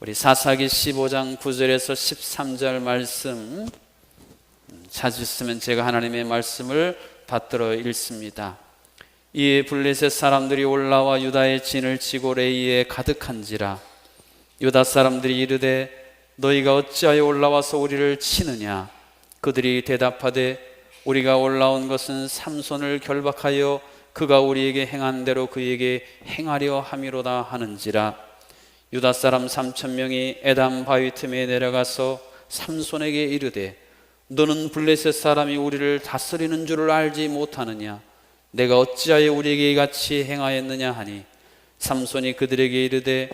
우리 사사기 15장 9절에서 13절 말씀 찾으시면 제가 하나님의 말씀을 받들어 읽습니다. 이에 블레셋 사람들이 올라와 유다의 진을 치고 레이에 가득한지라. 유다 사람들이 이르되 너희가 어찌하여 올라와서 우리를 치느냐. 그들이 대답하되 우리가 올라온 것은 삼손을 결박하여 그가 우리에게 행한 대로 그에게 행하려 함이로다 하는지라. 유다 사람 3,000명이 에담 바위 틈에 내려가서 삼손에게 이르되 너는 블레셋 사람이 우리를 다스리는 줄을 알지 못하느냐. 내가 어찌하여 우리에게 이같이 행하였느냐 하니 삼손이 그들에게 이르되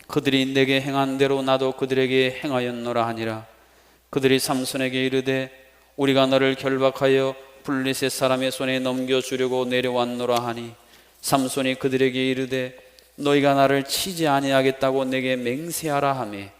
그들이 내게 행한 대로 나도 그들에게 행하였노라 하니라. 그들이 삼손에게 이르되 우리가 너를 결박하여 블레셋 사람의 손에 넘겨주려고 내려왔노라 하니 삼손이 그들에게 이르되 너희가 나를 치지 아니하겠다고 내게 맹세하라 하매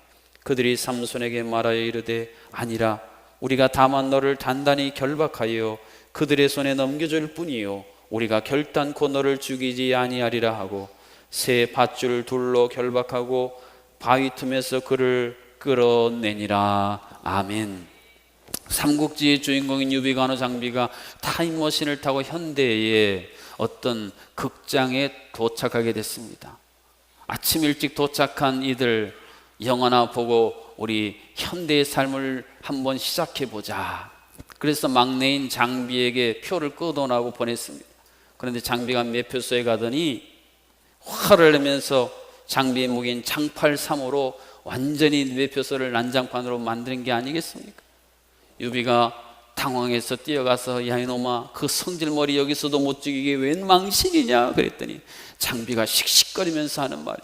그들이 삼손에게 말하여 이르되 아니라 우리가 다만 너를 단단히 결박하여 그들의 손에 넘겨줄 뿐이요 우리가 결단코 너를 죽이지 아니하리라 하고 새 밧줄 둘로 결박하고 바위 틈에서 그를 끌어내니라. 아멘. 삼국지의 주인공인 유비관우 장비가 타임머신을 타고 현대의 어떤 극장에 도착하게 됐습니다. 아침 일찍 도착한 이들 영화나 보고 우리 현대의 삶을 한번 시작해보자. 그래서 막내인 장비에게 표를 끊어놓고 보냈습니다. 그런데 장비가 매표소에 가더니 화를 내면서 장비의 무기인 장팔 3호로 완전히 매표소를 난장판으로 만드는 게 아니겠습니까? 유비가 당황해서 뛰어가서 야 이놈아 그 성질머리 여기서도 못 죽이게 웬 망신이냐 그랬더니 장비가 씩씩거리면서 하는 말이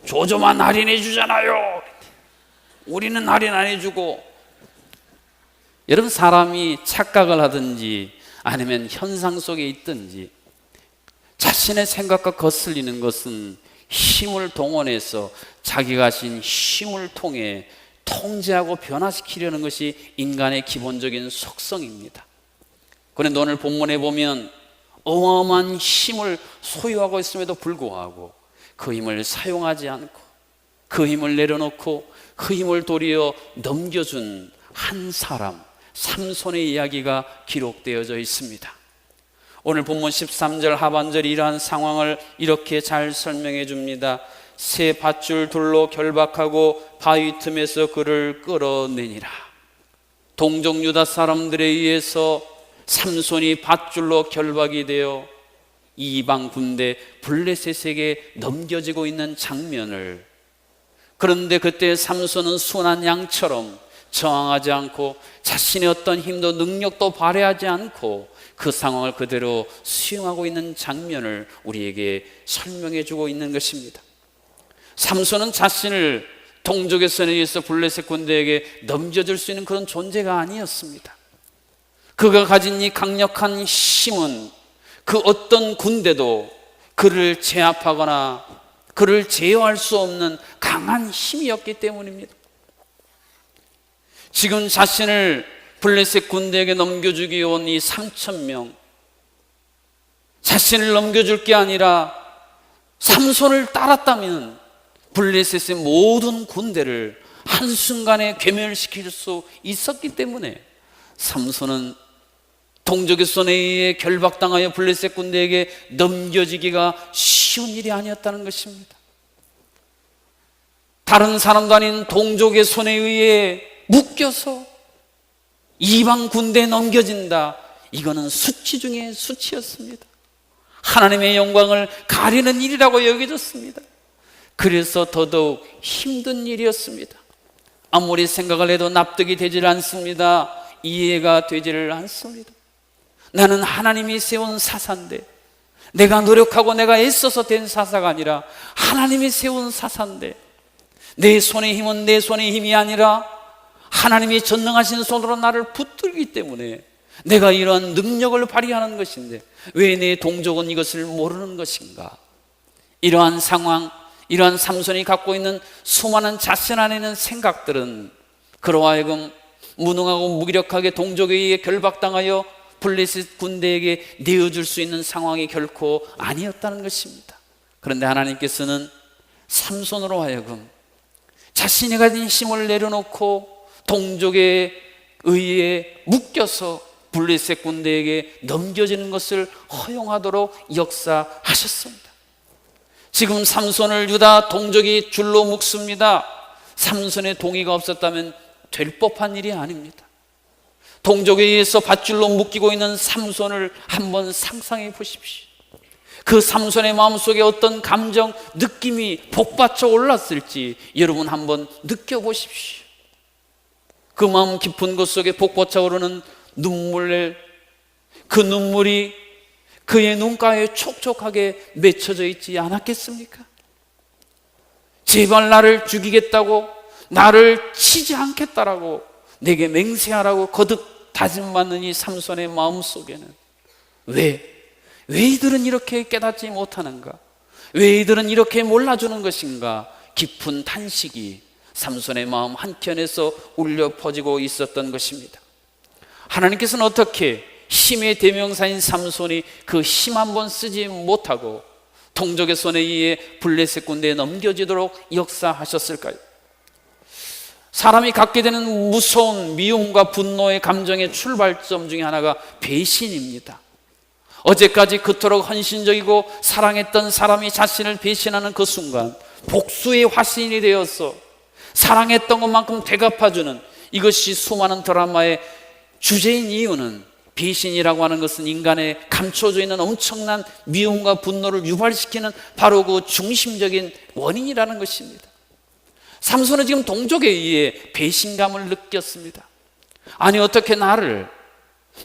조조만 할인해 주잖아요. 우리는 할인 안 해주고. 여러분 사람이 착각을 하든지 아니면 현상 속에 있든지 자신의 생각과 거슬리는 것은 힘을 동원해서 자기가 가진 힘을 통해 통제하고 변화시키려는 것이 인간의 기본적인 속성입니다. 그런데 오늘 본문에 보면 어마어마한 힘을 소유하고 있음에도 불구하고 그 힘을 사용하지 않고 그 힘을 내려놓고 그 힘을 도리어 넘겨준 한 사람 삼손의 이야기가 기록되어져 있습니다. 오늘 본문 13절 하반절 이러한 상황을 이렇게 잘 설명해 줍니다. 새 밧줄 둘로 결박하고 바위 틈에서 그를 끌어내니라. 동족 유다 사람들에 의해서 삼손이 밧줄로 결박이 되어 이방 군대 블레셋에게 넘겨지고 있는 장면을, 그런데 그때 삼손은 순한 양처럼 저항하지 않고 자신의 어떤 힘도 능력도 발휘하지 않고 그 상황을 그대로 수용하고 있는 장면을 우리에게 설명해 주고 있는 것입니다. 삼손은 자신을 동족의 손에 의해서 블레셋 군대에게 넘겨줄 수 있는 그런 존재가 아니었습니다. 그가 가진 이 강력한 힘은 그 어떤 군대도 그를 제압하거나 그를 제어할 수 없는 강한 힘이었기 때문입니다. 지금 자신을 블레셋 군대에게 넘겨주기 온 이 3,000명, 자신을 넘겨줄 게 아니라 삼손을 따랐다면 블레셋의 모든 군대를 한순간에 괴멸시킬 수 있었기 때문에 삼손은 동족의 손에 의해 결박당하여 블레셋 군대에게 넘겨지기가 쉬운 일이 아니었다는 것입니다. 다른 사람도 아닌 동족의 손에 의해 묶여서 이방 군대에 넘겨진다. 이거는 수치 중에 수치였습니다. 하나님의 영광을 가리는 일이라고 여겨졌습니다. 그래서 더더욱 힘든 일이었습니다. 아무리 생각을 해도 납득이 되질 않습니다. 이해가 되지를 않습니다. 나는 하나님이 세운 사사인데, 내가 노력하고 내가 애써서 된 사사가 아니라 하나님이 세운 사사인데, 내 손의 힘은 내 손의 힘이 아니라 하나님이 전능하신 손으로 나를 붙들기 때문에 내가 이러한 능력을 발휘하는 것인데 왜 내 동족은 이것을 모르는 것인가? 이러한 상황, 이러한 삼손이 갖고 있는 수많은 자신 안에 있는 생각들은 그로 하여금 무능하고 무기력하게 동족에 의해 결박당하여 블레셋 군대에게 내어줄 수 있는 상황이 결코 아니었다는 것입니다. 그런데 하나님께서는 삼손으로 하여금 자신이 가진 힘을 내려놓고 동족에 의해 묶여서 블레셋 군대에게 넘겨지는 것을 허용하도록 역사하셨습니다. 지금 삼손을 유다 동족이 줄로 묶습니다. 삼손의 동의가 없었다면 될 법한 일이 아닙니다. 동족에 의해서 밧줄로 묶이고 있는 삼손을 한번 상상해 보십시오. 그 삼손의 마음속에 어떤 감정, 느낌이 복받쳐 올랐을지 여러분 한번 느껴보십시오. 그 마음 깊은 곳 속에 복받쳐 오르는 눈물, 그 눈물이 그의 눈가에 촉촉하게 맺혀져 있지 않았겠습니까? 제발 나를 죽이겠다고, 나를 치지 않겠다라고, 내게 맹세하라고 거듭 다짐받는 이 삼손의 마음속에는 왜 이들은 이렇게 깨닫지 못하는가? 왜 이들은 이렇게 몰라주는 것인가? 깊은 탄식이 삼손의 마음 한켠에서 울려 퍼지고 있었던 것입니다. 하나님께서는 어떻게 힘의 대명사인 삼손이 그 힘 한번 쓰지 못하고 동족의 손에 의해 블레셋 군대에 넘겨지도록 역사하셨을까요? 사람이 갖게 되는 무서운 미움과 분노의 감정의 출발점 중에 하나가 배신입니다. 어제까지 그토록 헌신적이고 사랑했던 사람이 자신을 배신하는 그 순간 복수의 화신이 되어서 사랑했던 것만큼 되갚아주는, 이것이 수많은 드라마의 주제인 이유는 배신이라고 하는 것은 인간에 감춰져 있는 엄청난 미움과 분노를 유발시키는 바로 그 중심적인 원인이라는 것입니다. 삼손은 지금 동족에 의해 배신감을 느꼈습니다. 아니 어떻게 나를,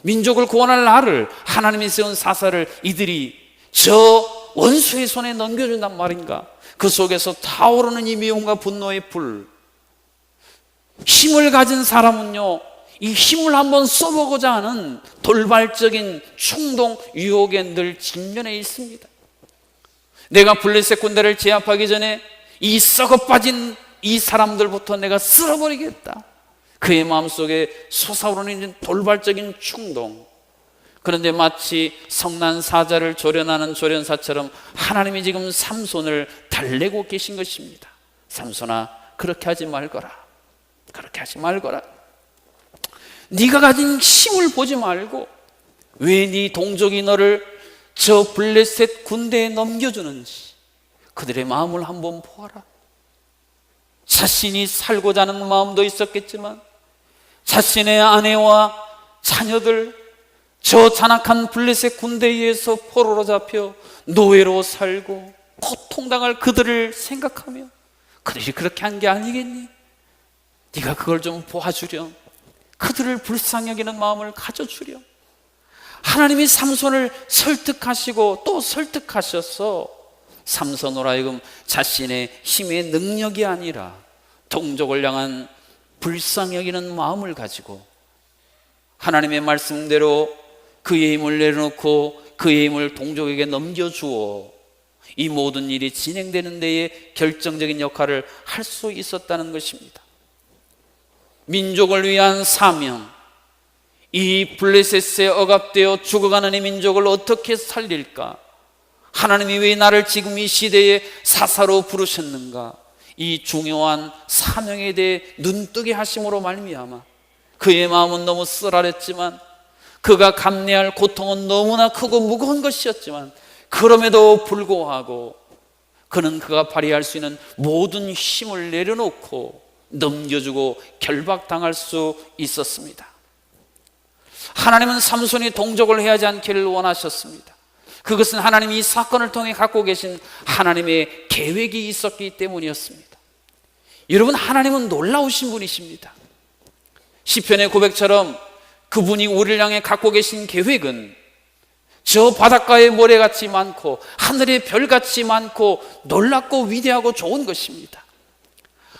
민족을 구원할 나를, 하나님이 세운 사사를 이들이 저 원수의 손에 넘겨준단 말인가? 그 속에서 타오르는 이 미움과 분노의 불, 힘을 가진 사람은요 이 힘을 한번 써보고자 하는 돌발적인 충동, 유혹에 늘 직면해 있습니다. 내가 블레셋 군대를 제압하기 전에 이 썩어 빠진 이 사람들부터 내가 쓸어버리겠다, 그의 마음속에 솟아오르는 돌발적인 충동. 그런데 마치 성난사자를 조련하는 조련사처럼 하나님이 지금 삼손을 달래고 계신 것입니다. 삼손아, 그렇게 하지 말거라, 그렇게 하지 말거라. 네가 가진 힘을 보지 말고 왜 네 동족이 너를 저 블레셋 군대에 넘겨주는지 그들의 마음을 한번 보아라. 자신이 살고자 하는 마음도 있었겠지만 자신의 아내와 자녀들 저 잔악한 블레셋 군대에 의해서 포로로 잡혀 노예로 살고 고통당할 그들을 생각하며 그들이 그렇게 한 게 아니겠니? 네가 그걸 좀 보아주렴, 그들을 불쌍히 여기는 마음을 가져주렴. 하나님이 삼손을 설득하시고 또 설득하셔서 삼손으로 하여금 자신의 힘의 능력이 아니라 동족을 향한 불쌍히 여기는 마음을 가지고 하나님의 말씀대로 그의 힘을 내려놓고 그의 힘을 동족에게 넘겨주어 이 모든 일이 진행되는 데에 결정적인 역할을 할 수 있었다는 것입니다. 민족을 위한 사명, 이 블레셋에 억압되어 죽어가는 이 민족을 어떻게 살릴까? 하나님이 왜 나를 지금 이 시대에 사사로 부르셨는가? 이 중요한 사명에 대해 눈뜨게 하심으로 말미암아 그의 마음은 너무 쓰라렸지만, 그가 감내할 고통은 너무나 크고 무거운 것이었지만, 그럼에도 불구하고 그는 그가 발휘할 수 있는 모든 힘을 내려놓고 넘겨주고 결박당할 수 있었습니다. 하나님은 삼손이 동족을 해하지 않기를 원하셨습니다. 그것은 하나님이 이 사건을 통해 갖고 계신 하나님의 계획이 있었기 때문이었습니다. 여러분, 하나님은 놀라우신 분이십니다. 시편의 고백처럼 그분이 우리를 향해 갖고 계신 계획은 저 바닷가의 모래같이 많고 하늘의 별같이 많고 놀랍고 위대하고 좋은 것입니다.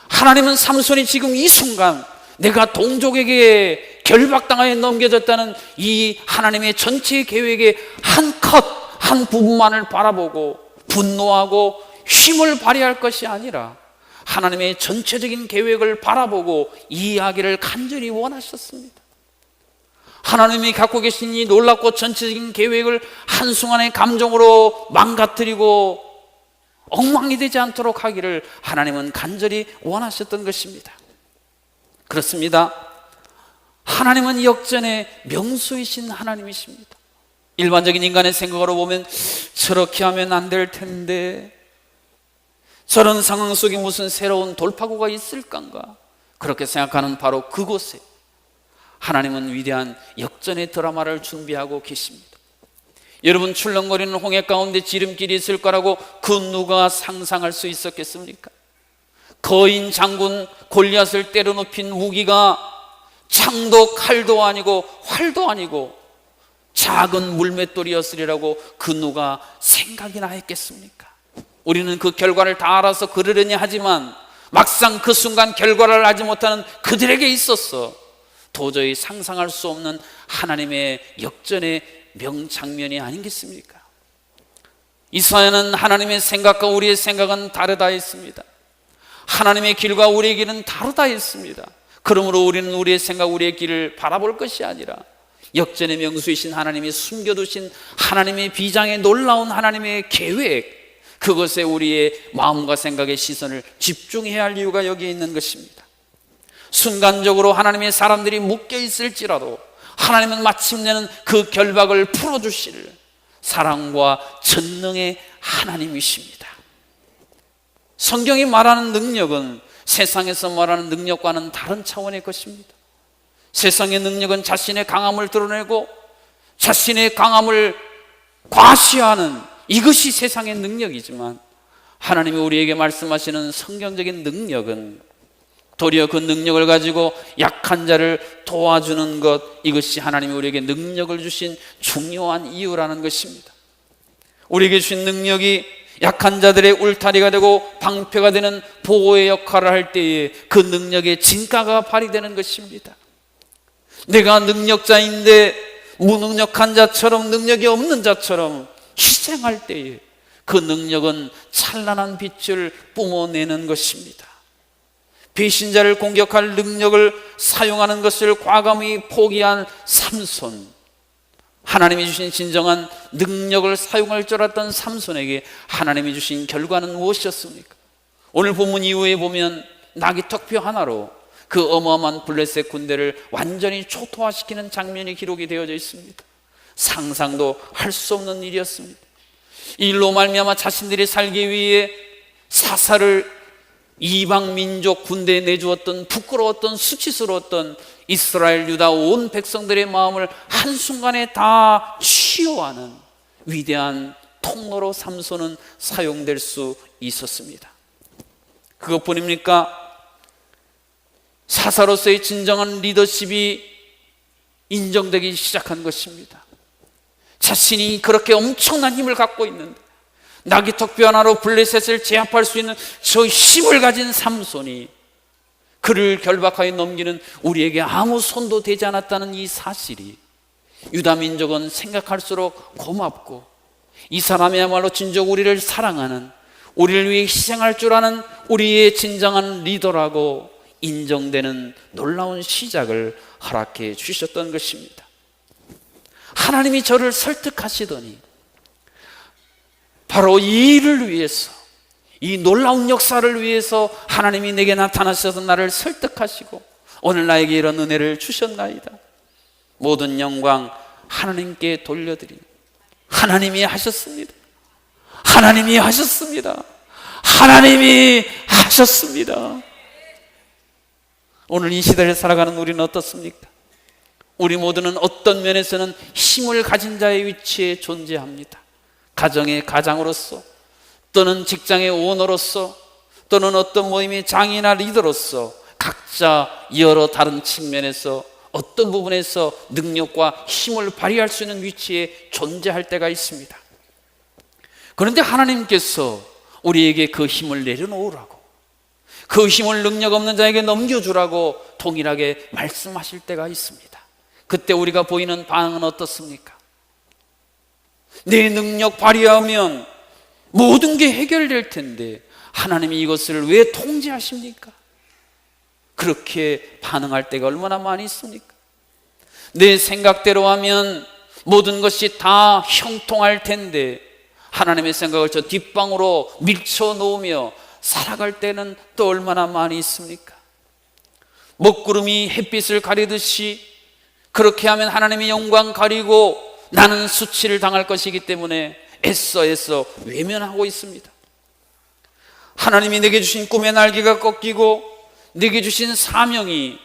하나님은 삼손이 지금 이 순간 내가 동족에게 결박당하여 넘겨졌다는 이 하나님의 전체 계획의 한 컷, 한 부분만을 바라보고 분노하고 힘을 발휘할 것이 아니라 하나님의 전체적인 계획을 바라보고 이해하기를 간절히 원하셨습니다. 하나님이 갖고 계신 이 놀랍고 전체적인 계획을 한순간의 감정으로 망가뜨리고 엉망이 되지 않도록 하기를 하나님은 간절히 원하셨던 것입니다. 그렇습니다. 하나님은 역전의 명수이신 하나님이십니다. 일반적인 인간의 생각으로 보면 저렇게 하면 안 될 텐데, 저런 상황 속에 무슨 새로운 돌파구가 있을까? 그렇게 생각하는 바로 그곳에 하나님은 위대한 역전의 드라마를 준비하고 계십니다. 여러분, 출렁거리는 홍해 가운데 지름길이 있을 거라고 그 누가 상상할 수 있었겠습니까? 거인 장군 골리앗을 때려눕힌 무기가 창도 칼도 아니고 활도 아니고 작은 물맷돌이었으리라고 그 누가 생각이나 했겠습니까? 우리는 그 결과를 다 알아서 그러려니 하지만 막상 그 순간 결과를 알지 못하는 그들에게 있어서 도저히 상상할 수 없는 하나님의 역전의 명장면이 아니겠습니까? 이사야는 하나님의 생각과 우리의 생각은 다르다 했습니다. 하나님의 길과 우리의 길은 다르다 했습니다. 그러므로 우리는 우리의 생각, 우리의 길을 바라볼 것이 아니라 역전의 명수이신 하나님이 숨겨두신 하나님의 비장의 놀라운 하나님의 계획, 그것에 우리의 마음과 생각의 시선을 집중해야 할 이유가 여기에 있는 것입니다. 순간적으로 하나님의 사람들이 묶여 있을지라도 하나님은 마침내는 그 결박을 풀어주실 사랑과 전능의 하나님이십니다. 성경이 말하는 능력은 세상에서 말하는 능력과는 다른 차원의 것입니다. 세상의 능력은 자신의 강함을 드러내고 자신의 강함을 과시하는 이것이 세상의 능력이지만, 하나님이 우리에게 말씀하시는 성경적인 능력은 도리어 그 능력을 가지고 약한 자를 도와주는 것, 이것이 하나님이 우리에게 능력을 주신 중요한 이유라는 것입니다. 우리에게 주신 능력이 약한 자들의 울타리가 되고 방패가 되는 보호의 역할을 할 때에 그 능력의 진가가 발휘되는 것입니다. 내가 능력자인데 무능력한 자처럼, 능력이 없는 자처럼 희생할 때에 그 능력은 찬란한 빛을 뿜어내는 것입니다. 배신자를 공격할 능력을 사용하는 것을 과감히 포기한 삼손, 하나님이 주신 진정한 능력을 사용할 줄 알았던 삼손에게 하나님이 주신 결과는 무엇이었습니까? 오늘 본문 이후에 보면 나귀 턱뼈 하나로 그 어마어마한 블레셋 군대를 완전히 초토화시키는 장면이 기록이 되어져 있습니다. 상상도 할 수 없는 일이었습니다. 이 일로 말미암아 자신들이 살기 위해 사사를 이방 민족 군대에 내주었던, 부끄러웠던, 수치스러웠던 이스라엘 유다 온 백성들의 마음을 한순간에 다 치유하는 위대한 통로로 삼손은 사용될 수 있었습니다. 그것뿐입니까? 사사로서의 진정한 리더십이 인정되기 시작한 것입니다. 자신이 그렇게 엄청난 힘을 갖고 있는데, 나귀 턱뼈 하나로 블레셋을 제압할 수 있는 저 힘을 가진 삼손이 그를 결박하여 넘기는 우리에게 아무 손도 대지 않았다는 이 사실이 유다 민족은 생각할수록 고맙고, 이 사람이야말로 진정 우리를 사랑하는, 우리를 위해 희생할 줄 아는 우리의 진정한 리더라고 인정되는 놀라운 시작을 허락해 주셨던 것입니다. 하나님이 저를 설득하시더니 바로 이 일을 위해서, 이 놀라운 역사를 위해서 하나님이 내게 나타나셔서 나를 설득하시고 오늘 나에게 이런 은혜를 주셨나이다. 모든 영광 하나님께 돌려드리니 하나님이 하셨습니다. 하나님이 하셨습니다. 하나님이 하셨습니다. 오늘 이 시대를 살아가는 우리는 어떻습니까? 우리 모두는 어떤 면에서는 힘을 가진 자의 위치에 존재합니다. 가정의 가장으로서, 또는 직장의 오너로서, 또는 어떤 모임의 장이나 리더로서 각자 여러 다른 측면에서 어떤 부분에서 능력과 힘을 발휘할 수 있는 위치에 존재할 때가 있습니다. 그런데 하나님께서 우리에게 그 힘을 내려놓으라고, 그 힘을 능력 없는 자에게 넘겨주라고 동일하게 말씀하실 때가 있습니다. 그때 우리가 보이는 반응은 어떻습니까? 내 능력 발휘하면 모든 게 해결될 텐데 하나님이 이것을 왜 통제하십니까? 그렇게 반응할 때가 얼마나 많이 있습니까? 내 생각대로 하면 모든 것이 다 형통할 텐데 하나님의 생각을 저 뒷방으로 밀쳐놓으며 살아갈 때는 또 얼마나 많이 있습니까? 먹구름이 햇빛을 가리듯이 그렇게 하면 하나님의 영광 가리고 나는 수치를 당할 것이기 때문에 애써 외면하고 있습니다. 하나님이 내게 주신 꿈의 날개가 꺾이고 내게 주신 사명이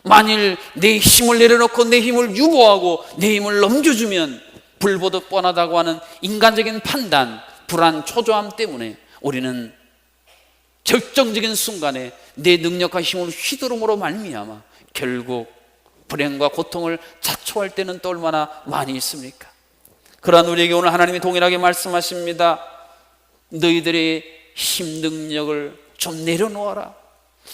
만일 내 힘을 내려놓고 내 힘을 유보하고 내 힘을 넘겨주면 불보듯 뻔하다고 하는 인간적인 판단, 불안, 초조함 때문에 우리는 결정적인 순간에 내 능력과 힘을 휘두름으로 말미암아 결국 불행과 고통을 자초할 때는 또 얼마나 많이 있습니까? 그러한 우리에게 오늘 하나님이 동일하게 말씀하십니다. 너희들의 힘 능력을 좀 내려놓아라.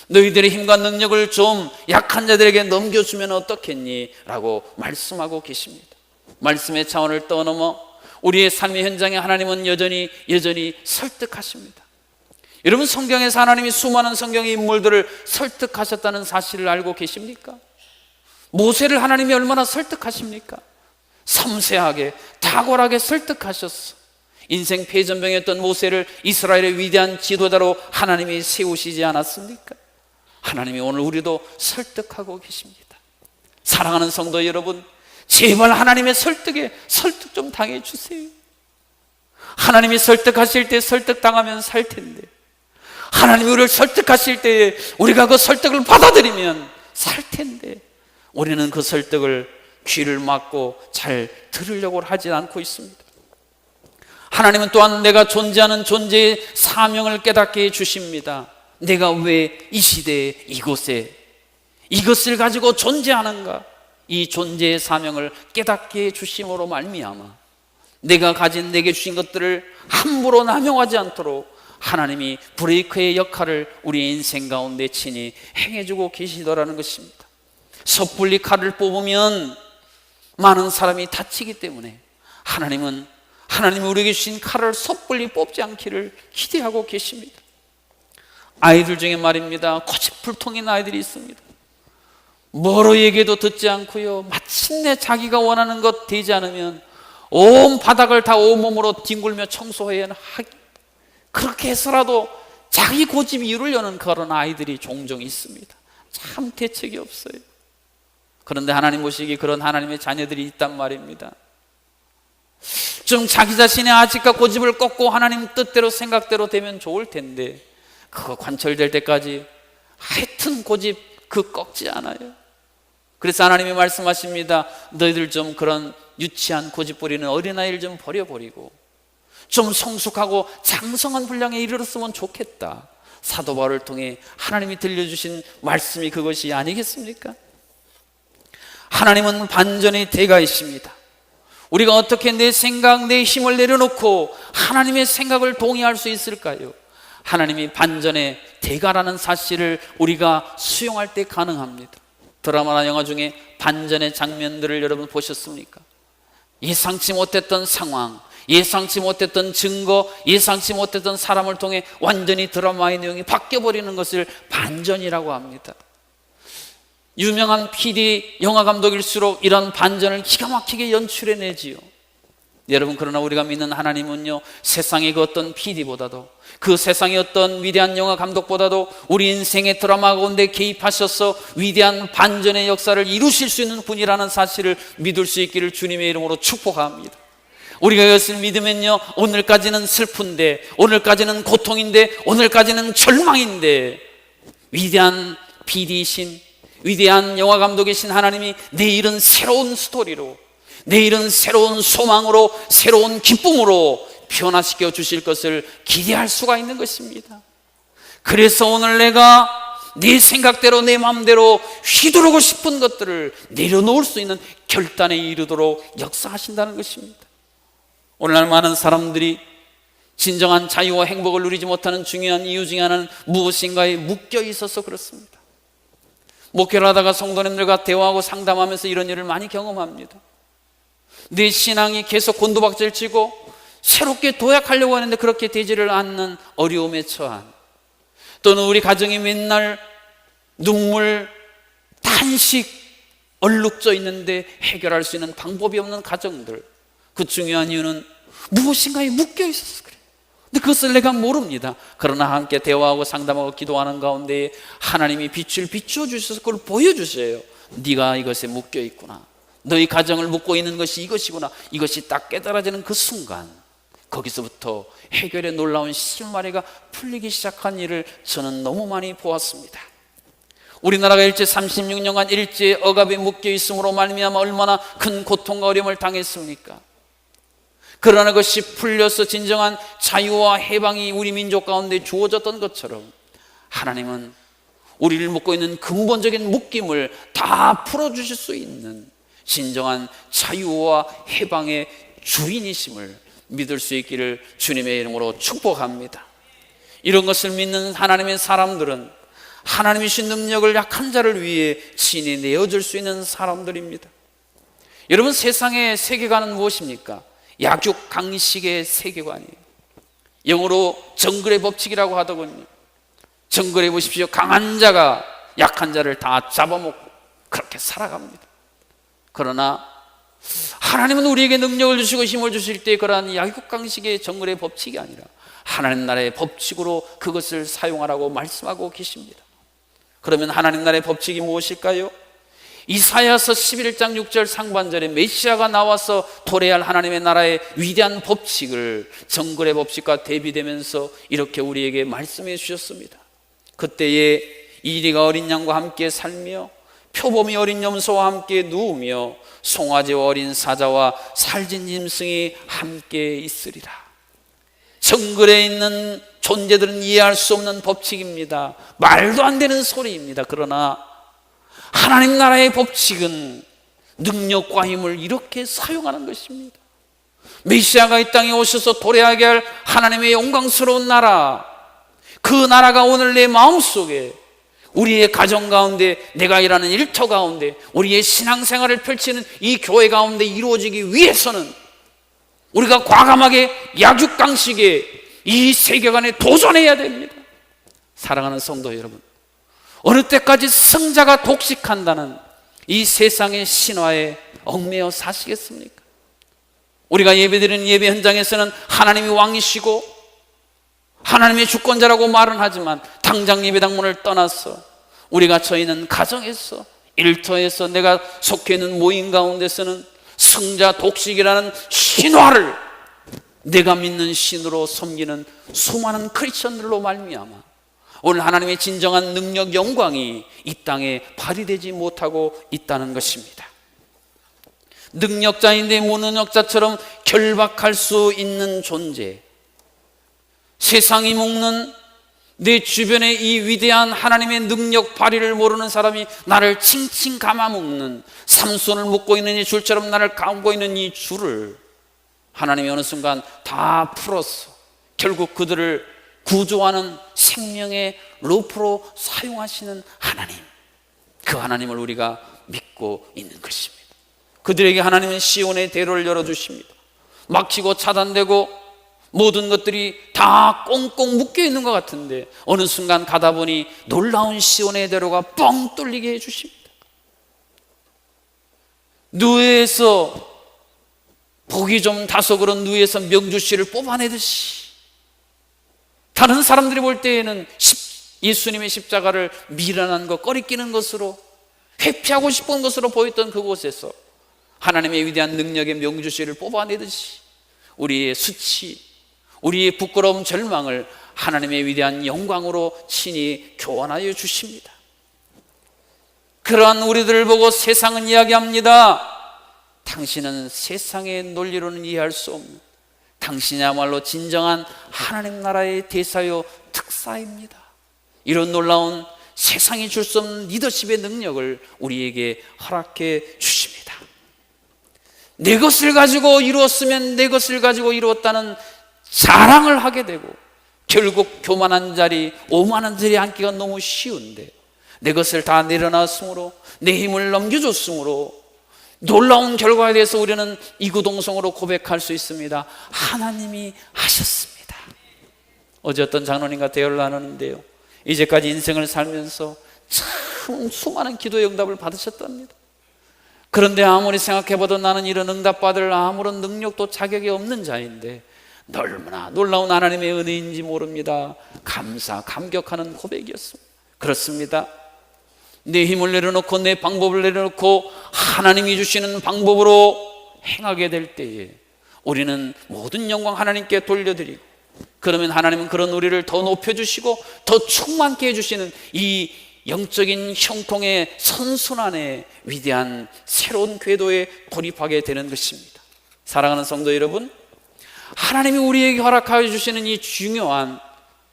너희들의 힘과 능력을 좀 약한 자들에게 넘겨주면 어떻겠니? 라고 말씀하고 계십니다. 말씀의 차원을 떠넘어 우리의 삶의 현장에 하나님은 여전히 설득하십니다. 여러분, 성경에서 하나님이 수많은 성경의 인물들을 설득하셨다는 사실을 알고 계십니까? 모세를 하나님이 얼마나 설득하십니까? 섬세하게 탁월하게 설득하셨어. 인생 패전병이었던 모세를 이스라엘의 위대한 지도자로 하나님이 세우시지 않았습니까? 하나님이 오늘 우리도 설득하고 계십니다. 사랑하는 성도 여러분, 제발 하나님의 설득에 설득 좀 당해주세요. 하나님이 설득하실 때 설득당하면 살 텐데, 하나님이 우리를 설득하실 때에 우리가 그 설득을 받아들이면 살 텐데, 우리는 그 설득을 귀를 막고 잘 들으려고 하지 않고 있습니다. 하나님은 또한 내가 존재하는 존재의 사명을 깨닫게 해주십니다. 내가 왜 이 시대에 이곳에 이것을 가지고 존재하는가? 이 존재의 사명을 깨닫게 해주심으로 말미암아 내가 가진 내게 주신 것들을 함부로 남용하지 않도록 하나님이 브레이크의 역할을 우리 인생 가운데 친히 행해주고 계시더라는 것입니다. 섣불리 칼을 뽑으면 많은 사람이 다치기 때문에 하나님이 우리에게 주신 칼을 섣불리 뽑지 않기를 기대하고 계십니다. 아이들 중에 말입니다, 고집불통인 아이들이 있습니다. 뭐로 얘기해도 듣지 않고요, 마침내 자기가 원하는 것 되지 않으면 온 바닥을 다 온몸으로 뒹굴며 청소해야 하기, 그렇게 해서라도 자기 고집 이루려는 그런 아이들이 종종 있습니다. 참 대책이 없어요. 그런데 하나님 보시기에 그런 하나님의 자녀들이 있단 말입니다. 좀 자기 자신의 아직과 고집을 꺾고 하나님 뜻대로 생각대로 되면 좋을 텐데 그거 관철될 때까지 하여튼 고집 꺾지 않아요. 그래서 하나님이 말씀하십니다. 너희들 좀 그런 유치한 고집 부리는 어린아이를 좀 버려버리고 좀 성숙하고 장성한 분량에 이르렀으면 좋겠다. 사도 바울을 통해 하나님이 들려주신 말씀이 그것이 아니겠습니까? 하나님은 반전의 대가이십니다. 우리가 어떻게 내 생각, 내 힘을 내려놓고 하나님의 생각을 동의할 수 있을까요? 하나님이 반전의 대가라는 사실을 우리가 수용할 때 가능합니다. 드라마나 영화 중에 반전의 장면들을 여러분 보셨습니까? 예상치 못했던 상황, 예상치 못했던 증거, 예상치 못했던 사람을 통해 완전히 드라마의 내용이 바뀌어버리는 것을 반전이라고 합니다. 유명한 PD 영화 감독일수록 이런 반전을 기가 막히게 연출해내지요. 여러분, 그러나 우리가 믿는 하나님은요, 세상의 그 어떤 PD보다도, 그 세상의 어떤 위대한 영화 감독보다도 우리 인생의 드라마 가운데 개입하셔서 위대한 반전의 역사를 이루실 수 있는 분이라는 사실을 믿을 수 있기를 주님의 이름으로 축복합니다. 우리가 이것을 믿으면요, 오늘까지는 슬픈데, 오늘까지는 고통인데, 오늘까지는 절망인데, 위대한 PD이신, 위대한 영화 감독이신 하나님이 내일은 새로운 스토리로, 내일은 새로운 소망으로, 새로운 기쁨으로 변화시켜 주실 것을 기대할 수가 있는 것입니다. 그래서 오늘 내가 내 생각대로 내 마음대로 휘두르고 싶은 것들을 내려놓을 수 있는 결단에 이르도록 역사하신다는 것입니다. 오늘날 많은 사람들이 진정한 자유와 행복을 누리지 못하는 중요한 이유 중에 하나는 무엇인가에 묶여 있어서 그렇습니다. 목회를 하다가 성도님들과 대화하고 상담하면서 이런 일을 많이 경험합니다. 내 신앙이 계속 곤두박질 치고 새롭게 도약하려고 하는데 그렇게 되지를 않는 어려움에 처한, 또는 우리 가정이 맨날 눈물, 탄식 얼룩져 있는데 해결할 수 있는 방법이 없는 가정들. 그 중요한 이유는 무엇인가에 묶여 있어서 그래. 근데 그것을 내가 모릅니다. 그러나 함께 대화하고 상담하고 기도하는 가운데 하나님이 빛을 비추어 주셔서 그걸 보여주세요. 네가 이것에 묶여 있구나. 너희 가정을 묶고 있는 것이 이것이구나. 이것이 딱 깨달아지는 그 순간, 거기서부터 해결의 놀라운 실마리가 풀리기 시작한 일을 저는 너무 많이 보았습니다. 우리나라가 일제 36년간 일제 억압에 묶여 있음으로 말미암아 얼마나 큰 고통과 어려움을 당했습니까? 그러나 그것이 풀려서 진정한 자유와 해방이 우리 민족 가운데 주어졌던 것처럼 하나님은 우리를 묶고 있는 근본적인 묶임을 다 풀어주실 수 있는 진정한 자유와 해방의 주인이심을 믿을 수 있기를 주님의 이름으로 축복합니다. 이런 것을 믿는 하나님의 사람들은 하나님이 주신 능력을 약한 자를 위해 친히 내어줄 수 있는 사람들입니다. 여러분, 세상의 세계관은 무엇입니까? 약육강식의 세계관이에요. 영어로 정글의 법칙이라고 하더군요. 정글에 보십시오. 강한 자가 약한 자를 다 잡아먹고 그렇게 살아갑니다. 그러나 하나님은 우리에게 능력을 주시고 힘을 주실 때 그러한 약육강식의 정글의 법칙이 아니라 하나님 나라의 법칙으로 그것을 사용하라고 말씀하고 계십니다. 그러면 하나님 나라의 법칙이 무엇일까요? 이사야서 11장 6절 상반절에 메시아가 나와서 도래할 하나님의 나라의 위대한 법칙을 정글의 법칙과 대비되면서 이렇게 우리에게 말씀해 주셨습니다. 그때에 이리가 어린 양과 함께 살며 표범이 어린 염소와 함께 누우며 송아지와 어린 사자와 살진 짐승이 함께 있으리라. 정글에 있는 존재들은 이해할 수 없는 법칙입니다. 말도 안 되는 소리입니다. 그러나 하나님 나라의 법칙은 능력과 힘을 이렇게 사용하는 것입니다. 메시아가 이 땅에 오셔서 도래하게 할 하나님의 영광스러운 나라, 그 나라가 오늘 내 마음속에, 우리의 가정 가운데, 내가 일하는 일터 가운데, 우리의 신앙생활을 펼치는 이 교회 가운데 이루어지기 위해서는 우리가 과감하게 약육강식의 이 세계관에 도전해야 됩니다. 사랑하는 성도 여러분, 어느 때까지 성자가 독식한다는 이 세상의 신화에 얽매여 사시겠습니까? 우리가 예배드리는 예배 현장에서는 하나님이 왕이시고 하나님의 주권자라고 말은 하지만 당장 예배당문을 떠나서 우리가 처있는 가정에서, 일터에서, 내가 속해 있는 모임 가운데서는 성자 독식이라는 신화를 내가 믿는 신으로 섬기는 수많은 크리스천들로 말미암아 오늘 하나님의 진정한 능력, 영광이 이 땅에 발휘되지 못하고 있다는 것입니다. 능력자인데 무능력자처럼 결박할 수 있는 존재, 세상이 먹는 내 주변에 이 위대한 하나님의 능력 발휘를 모르는 사람이 나를 칭칭 감아먹는, 삼손을 묶고 있는 이 줄처럼 나를 감고 있는 이 줄을 하나님이 어느 순간 다 풀어서 결국 그들을 구조하는 생명의 로프로 사용하시는 하나님, 그 하나님을 우리가 믿고 있는 것입니다. 그들에게 하나님은 시온의 대로를 열어주십니다. 막히고 차단되고 모든 것들이 다 꽁꽁 묶여있는 것 같은데 어느 순간 가다 보니 놀라운 시온의 대로가 뻥 뚫리게 해주십니다. 누에에서 복이 좀 다소 그런 누에에서 명주씨를 뽑아내듯이 다른 사람들이 볼 때에는 예수님의 십자가를 미련한 것, 꺼리끼는 것으로, 회피하고 싶은 것으로 보였던 그곳에서 하나님의 위대한 능력의 명주씨를 뽑아내듯이 우리의 수치, 우리의 부끄러움, 절망을 하나님의 위대한 영광으로 친히 교환하여 주십니다. 그러한 우리들을 보고 세상은 이야기합니다. 당신은 세상의 논리로는 이해할 수 없는, 당신이야말로 진정한 하나님 나라의 대사요 특사입니다. 이런 놀라운 세상이 줄 수 없는 리더십의 능력을 우리에게 허락해 주십니다. 내 것을 가지고 이루었으면 내 것을 가지고 이루었다는 자랑을 하게 되고 결국 교만한 자리, 오만한 자리에 앉기가 너무 쉬운데 내 것을 다 내려놨으므로, 내 힘을 넘겨줬으므로 놀라운 결과에 대해서 우리는 이구동성으로 고백할 수 있습니다. 하나님이 하셨습니다. 어제 어떤 장로님과 대화를 나누는데요, 이제까지 인생을 살면서 참 수많은 기도의 응답을 받으셨답니다. 그런데 아무리 생각해봐도 나는 이런 응답받을 아무런 능력도 자격이 없는 자인데 얼마나 놀라운 하나님의 은혜인지 모릅니다. 감격하는 고백이었습니다. 그렇습니다. 내 힘을 내려놓고 내 방법을 내려놓고 하나님이 주시는 방법으로 행하게 될 때에 우리는 모든 영광 하나님께 돌려드리고, 그러면 하나님은 그런 우리를 더 높여주시고 더 충만케 해주시는 이 영적인 형통의 선순환의 위대한 새로운 궤도에 돌입하게 되는 것입니다. 사랑하는 성도 여러분, 하나님이 우리에게 허락하여 주시는 이 중요한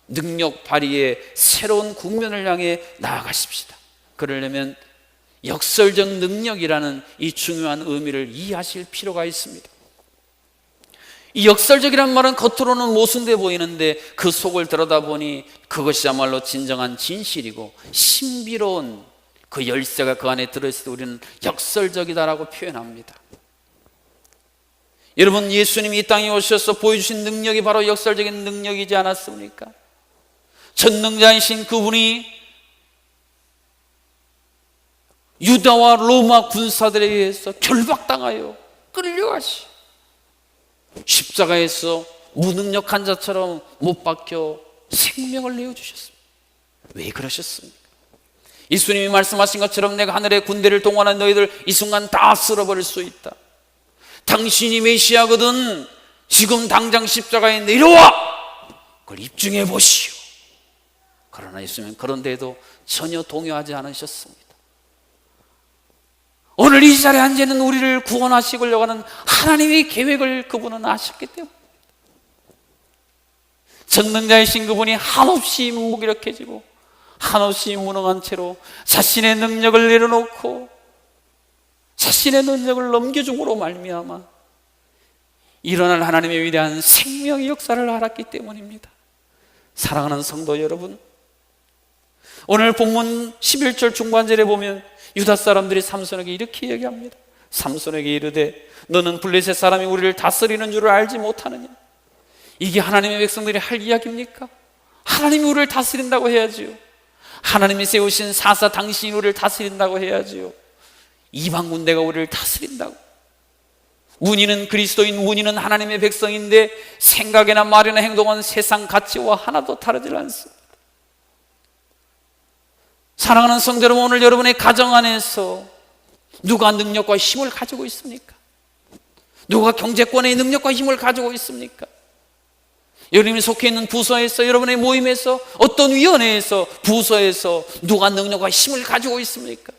능력 발휘의 새로운 국면을 향해 나아가십시다. 그러려면 역설적 능력이라는 이 중요한 의미를 이해하실 필요가 있습니다. 이 역설적이란 말은 겉으로는 모순돼 보이는데 그 속을 들여다보니 그것이야말로 진정한 진실이고 신비로운 그 열쇠가 그 안에 들어있을 때 우리는 역설적이다라고 표현합니다. 여러분, 예수님이 이 땅에 오셔서 보여주신 능력이 바로 역설적인 능력이지 않았습니까? 전능자이신 그분이 유다와 로마 군사들에 의해서 결박당하여 끌려가시, 십자가에서 무능력한 자처럼 못 박혀 생명을 내어주셨습니다. 왜 그러셨습니까? 예수님이 말씀하신 것처럼 내가 하늘의 군대를 동원한 너희들 이 순간 다 쓸어버릴 수 있다. 당신이 메시아거든 지금 당장 십자가에 내려와 그걸 입증해 보시오. 그러나 예수님은 그런데도 전혀 동요하지 않으셨습니다. 오늘 이 자리에 앉아 있는 우리를 구원하시려고 하는 하나님의 계획을 그분은 아셨기 때문에 전능자이신 그분이 한없이 무기력해지고 한없이 무능한 채로 자신의 능력을 내려놓고 자신의 능력을 넘겨줌으로 말미암아 일어날 하나님의 위대한 생명의 역사를 알았기 때문입니다. 사랑하는 성도 여러분, 오늘 본문 11절 중반절에 보면 유다 사람들이 삼손에게 이렇게 얘기합니다. 삼손에게 이르되 너는 블레셋 사람이 우리를 다스리는 줄을 알지 못하느냐? 이게 하나님의 백성들이 할 이야기입니까? 하나님이 우리를 다스린다고 해야지요. 하나님이 세우신 사사 당신이 우리를 다스린다고 해야지요. 이방 군대가 우리를 다스린다고. 문의는 그리스도인, 문의는 하나님의 백성인데 생각이나 말이나 행동은 세상 가치와 하나도 다르지 않습니다. 사랑하는 성도 여러분, 오늘 여러분의 가정 안에서 누가 능력과 힘을 가지고 있습니까? 누가 경제권의 능력과 힘을 가지고 있습니까? 여러분이 속해 있는 부서에서, 여러분의 모임에서, 어떤 위원회에서, 부서에서 누가 능력과 힘을 가지고 있습니까?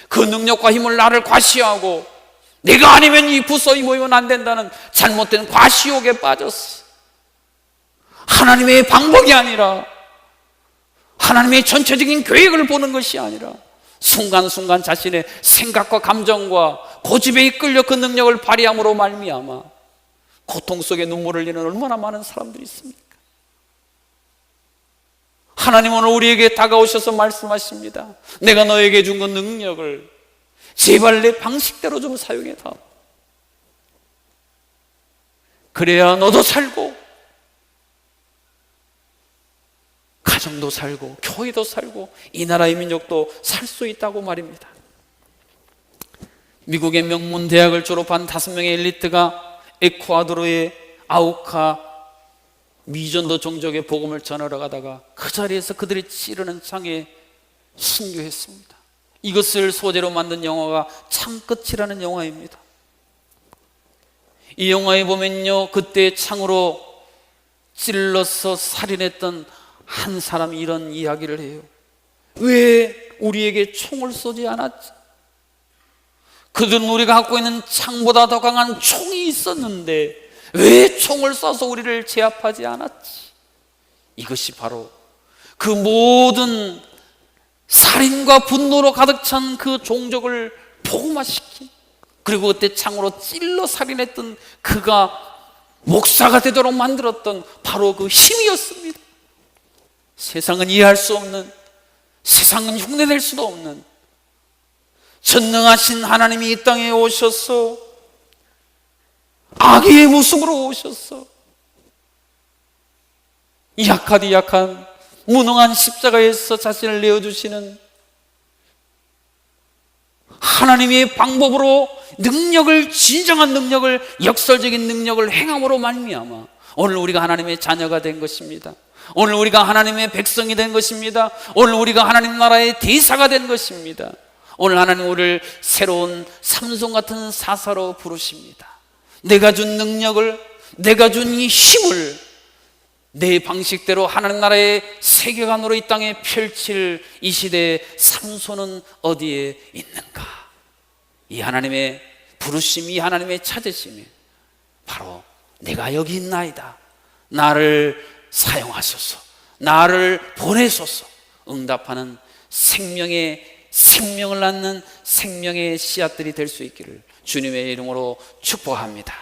그 능력과 힘을 나를 과시하고 내가 아니면 이 부서, 이 모임은 안 된다는 잘못된 과시욕에 빠졌어. 하나님의 방법이 아니라, 하나님의 전체적인 계획을 보는 것이 아니라 순간순간 자신의 생각과 감정과 고집에 이끌려 그 능력을 발휘함으로 말미암아 고통 속에 눈물을 흘리는 얼마나 많은 사람들이 있습니까? 하나님은 오늘 우리에게 다가오셔서 말씀하십니다. 내가 너에게 준 그 능력을 제발 내 방식대로 좀 사용해라. 그래야 너도 살고 가정도 살고 교회도 살고 이 나라의 민족도 살 수 있다고 말입니다. 미국의 명문 대학을 졸업한 5명의 엘리트가 에콰도르의 아우카 미전도 종족의 복음을 전하러 가다가 그 자리에서 그들이 찌르는 창에 순교했습니다. 이것을 소재로 만든 영화가 창끝이라는 영화입니다. 이 영화에 보면요, 그때 창으로 찔러서 살인했던 한 사람이 이런 이야기를 해요. 왜 우리에게 총을 쏘지 않았지? 그들은 우리가 갖고 있는 창보다 더 강한 총이 있었는데 왜 총을 쏴서 우리를 제압하지 않았지? 이것이 바로 그 모든 살인과 분노로 가득 찬 그 종족을 복음화시킨, 그리고 그때 창으로 찔러 살인했던 그가 목사가 되도록 만들었던 바로 그 힘이었습니다. 세상은 이해할 수 없는, 세상은 흉내낼 수도 없는 전능하신 하나님이 이 땅에 오셔서 아기의 모습으로 오셔서 약하디 약한 무능한 십자가에서 자신을 내어주시는 하나님의 방법으로 능력을, 진정한 능력을, 역설적인 능력을 행함으로 말미암아 오늘 우리가 하나님의 자녀가 된 것입니다. 오늘 우리가 하나님의 백성이 된 것입니다. 오늘 우리가 하나님 나라의 대사가 된 것입니다. 오늘 하나님 우리를 새로운 삼손 같은 사사로 부르십니다. 내가 준 능력을, 내가 준 이 힘을 내 방식대로 하나님 나라의 세계관으로 이 땅에 펼칠 이 시대의 삼손은 어디에 있는가? 이 하나님의 부르심이, 하나님의 찾으심이 바로 내가 여기 있나이다, 나를 사용하소서, 나를 보내소서 응답하는 생명을 낳는 생명의 씨앗들이 될 수 있기를 주님의 이름으로 축복합니다.